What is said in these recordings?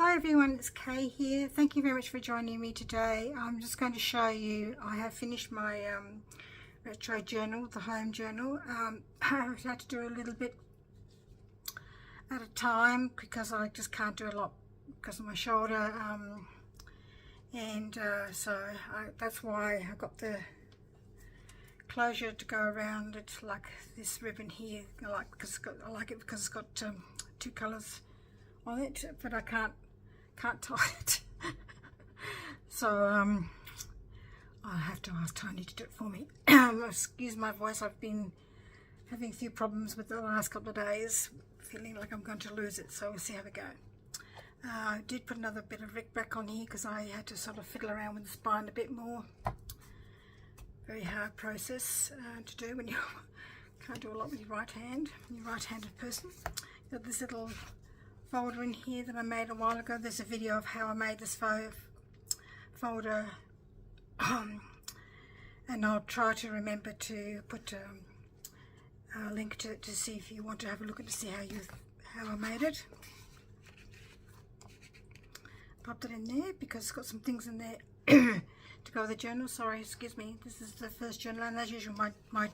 Hi everyone, it's Kay here. Thank you very much for joining me today. I'm just going to show you, I have finished my retro journal, the home journal. I've had to do a little bit at a time because I just can't do a lot because of my shoulder, that's why I got the closure to go around it, like this ribbon here. I like it because it's got two colours on it, but I can't tie it. So I'll have to ask Tony to do it for me. Excuse my voice, I've been having a few problems with the last couple of days, feeling like I'm going to lose it, so we'll see how we go. I did put another bit of rick-rack on here because I had to sort of fiddle around with the spine a bit more. Very hard process to do when you can't do a lot with your right hand, you're a right-handed person. Got this little folder in here that I made a while ago. There's a video of how I made this folder, and I'll try to remember to put a link to it to see if you want to have a look at to see how I made it. Popped it in there because it's got some things in there to go with the journal. Sorry, excuse me, this is the first journal, and as usual my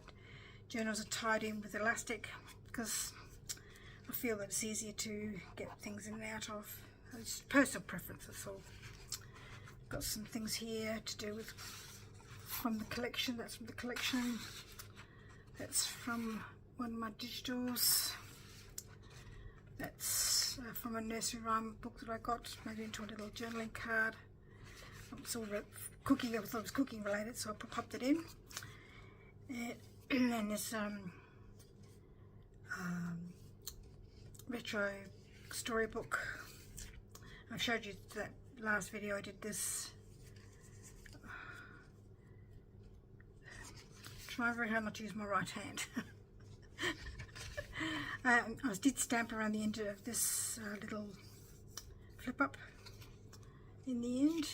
journals are tied in with elastic because I feel that it's easier to get things in and out of. It's personal preference, that's all. Got some things here to do with from the collection. That's from the collection. That's from one of my digitals. That's from a nursery rhyme book that I got, made into a little journaling card. It's all cooking. I thought it was cooking related, so I popped it in. And then there's retro storybook. I've showed you that last video I did this. Try very hard not to use my right hand. I did stamp around the end of this little flip up in the end.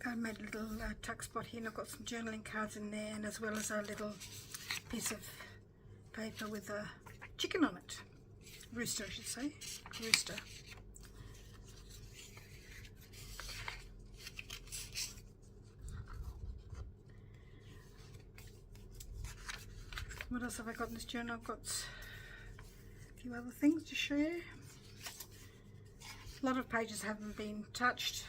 I made a little tuck spot here, and I've got some journaling cards in there, and as well as a little piece of paper with a chicken on it. Rooster, I should say. Rooster. What else have I got in this journal? I've got a few other things to share. A lot of pages haven't been touched.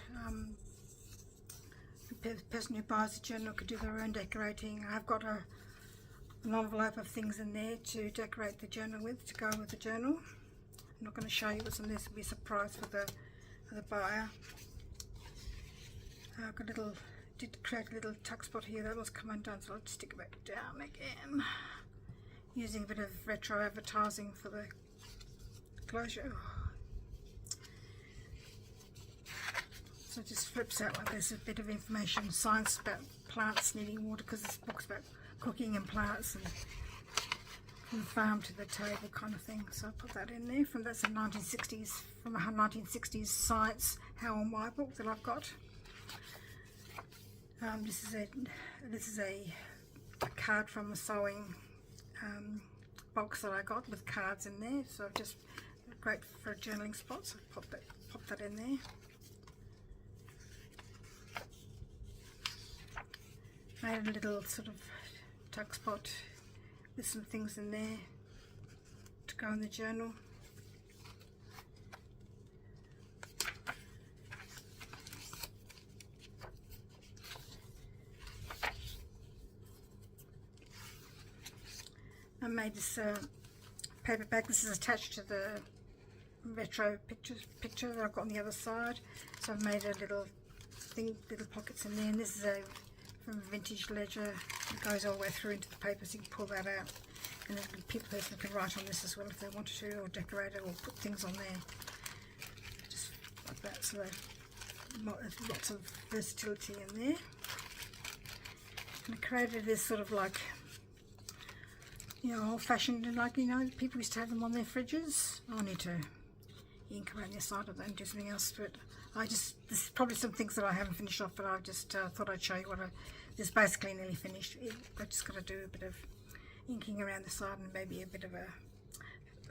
The person who buys the journal could do their own decorating. I've got an envelope of things in there to decorate the journal with, to go with the journal. I'm not going to show you what's in this, it'll be a surprise for the buyer. I've got did create a little tuck spot here that was come undone, so I'll just stick it back down again. Using a bit of retro advertising for the closure. So it just flips out like there's a bit of information, science about plants needing water, because this book's about cooking and plants and from the farm to the table kind of thing. So I put that in there. That's a 1960s, from a 1960s science how and why book that I've got. This is a card from a sewing box that I got with cards in there. So just great for a journaling spot. So I pop that in there. Made a little sort of tuck spot with some things in there to go in the journal. I made this paper bag. This is attached to the retro picture that I've got on the other side. So I've made a little pockets in there, and this is from a vintage ledger. It goes all the way through into the paper, so you can pull that out, and then the person can write on this as well if they wanted to, or decorate it, or put things on there, just like that. So there's lots of versatility in there. And I created this sort of like, you know, old-fashioned, and like, you know, people used to have them on their fridges. I need to ink around the side of that and do something else to it. This is probably some things that I haven't finished off, but I just thought I'd show you what this is basically nearly finished. I just got to do a bit of inking around the side and maybe a bit of a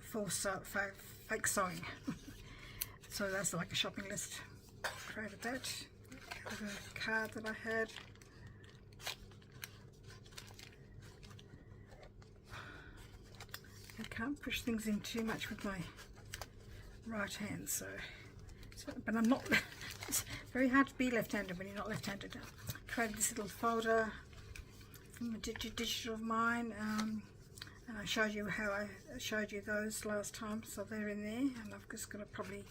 fake sewing. So that's like a shopping list. Created that. A card that I had. I can't push things in too much with my right hand, so but I'm not. It's very hard to be left-handed when you're not left-handed. I created this little folder from a digital of mine, and I showed you how I showed you those last time, so they're in there, and I've just got to probably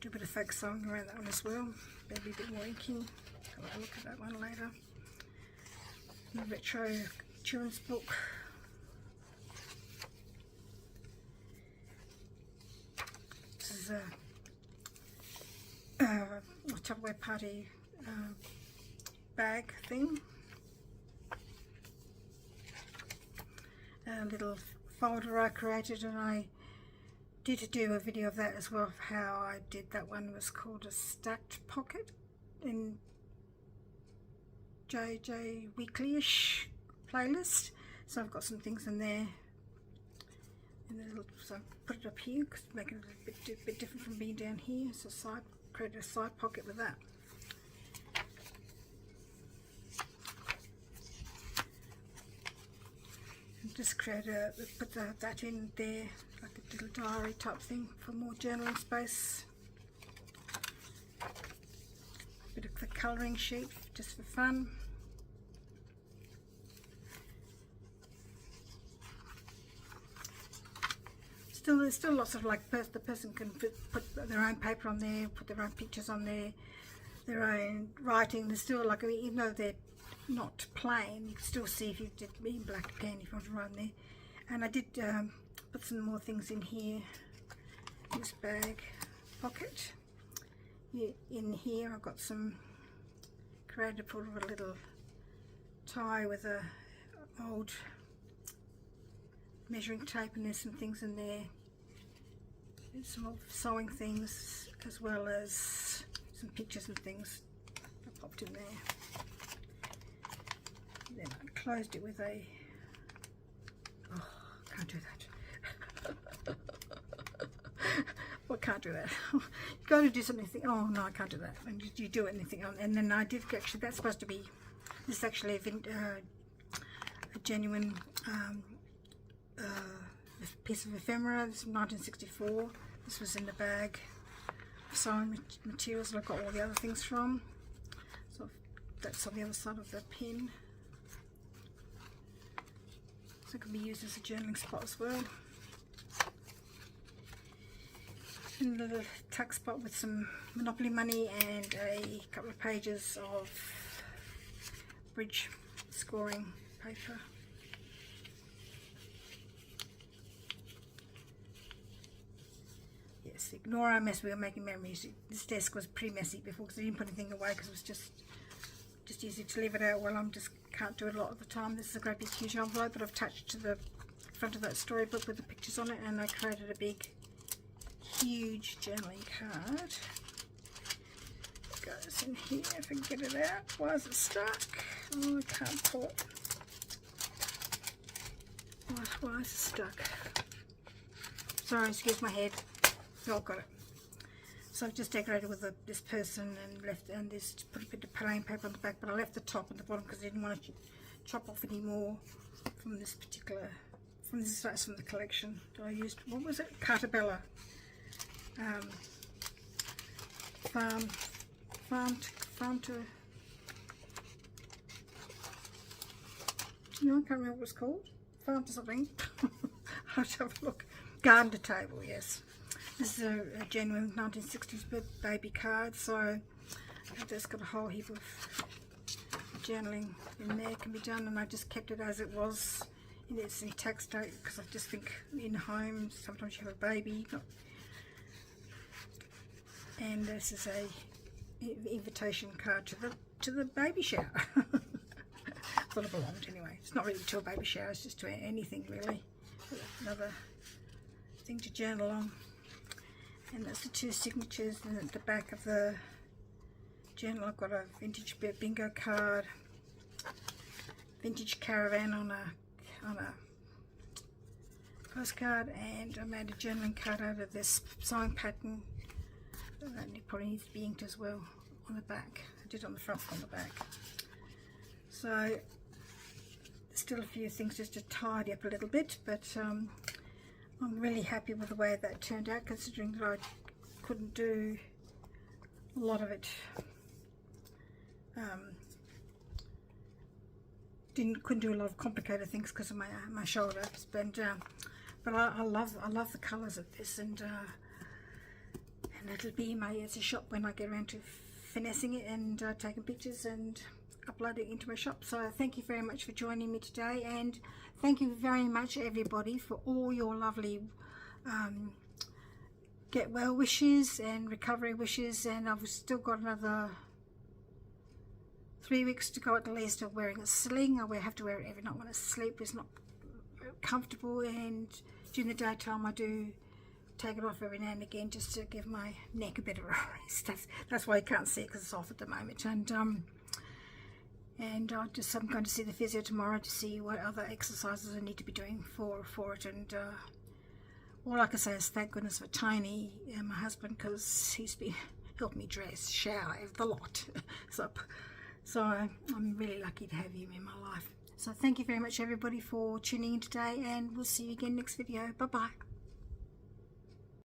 do a bit of fake sewing around that one as well, maybe a bit more inking. I'll have a look at that one later. The retro children's book. This is a Tupperware party bag thing. A little folder I created, and I did do a video of that as well, of how I did that one. It was called a stacked pocket in JJ Weekly-ish playlist. So I've got some things in there. So I put it up here because to make it a bit different from being down here. So created a side pocket with that. And just put that in there, like a little diary type thing for more journaling space. A bit of the colouring sheet just for fun. There's still lots of, like, the person can put their own paper on there, put their own pictures on there, their own writing. There's still, like, even though they're not plain, you can still see if you did in black pen if you want to write in there. And I did put some more things in here. This bag pocket. In here I've got some created for a little tie with a old measuring tape, and there's some things in there. There's some old sewing things as well as some pictures and things I popped in there. Then I closed it with a, oh, can't do that. Well, can't do that. You got to do something. Oh no, I can't do that. And you do it anything else. And then I did actually. That's supposed to be. This is actually a genuine piece of ephemera. This is 1964. This was in the bag of sewing materials that I got all the other things from. So that's on the other side of the pin. So it can be used as a journaling spot as well. And a little tuck spot with some Monopoly money and a couple of pages of bridge scoring paper. Yes, ignore our mess, we were making memories. This desk was pretty messy before because I didn't put anything away because it was just easy to leave it out. Well, I'm just can't do it a lot of the time. This is a great big huge envelope that I've attached to the front of that storybook with the pictures on it, and I created a big huge journaling card. It goes in here if I can get it out. Why is it stuck? Oh, I can't pull it. Why is it stuck? Sorry, excuse my head. Oh, got it. So I've just decorated with this person and this put a bit of plain paper on the back, but I left the top and the bottom because I didn't want to chop off any more from this particular. That's from the collection that I used. What was it? Cartabella. Farm to. Do you know? I can't remember what it was called. Farm to something. I'll have a look. Garden to table. Yes. This is a genuine 1960s baby card, so I've just got a whole heap of journaling in there can be done, and I just kept it as it was in its intact state because I just think in home sometimes you have a baby, and this is a invitation card to the baby shower. Thought it belonged anyway. It's not really to a baby shower, it's just to anything really. Another thing to journal on. And that's the two signatures, and at the back of the journal I've got a vintage bingo card, vintage caravan on a postcard, and I made a journaling card out of this sewing pattern. And it probably needs to be inked as well on the back. I did on the front, on the back. So still a few things just to tidy up a little bit, but I'm really happy with the way that turned out, considering that I couldn't do a lot of it. Couldn't do a lot of complicated things because of my shoulders, but I love the colours of this, and it'll be in my Etsy shop when I get around to finessing it and taking pictures and uploading it into my shop. So thank you very much for joining me today, and thank you very much everybody for all your lovely get well wishes and recovery wishes. And I've still got another 3 weeks to go at the least of wearing a sling. I have to wear it every night when I sleep. It's not comfortable, and during the daytime I do take it off every now and again just to give my neck a bit of a rest. That's why you can't see it, because it's off at the moment. And I'm going to see the physio tomorrow to see what other exercises I need to be doing for it. And all I can say is thank goodness for Tiny, my husband, because he's been helped me dress, shower, the lot. So I'm really lucky to have him in my life. So thank you very much everybody for tuning in today, and we'll see you again next video. Bye bye.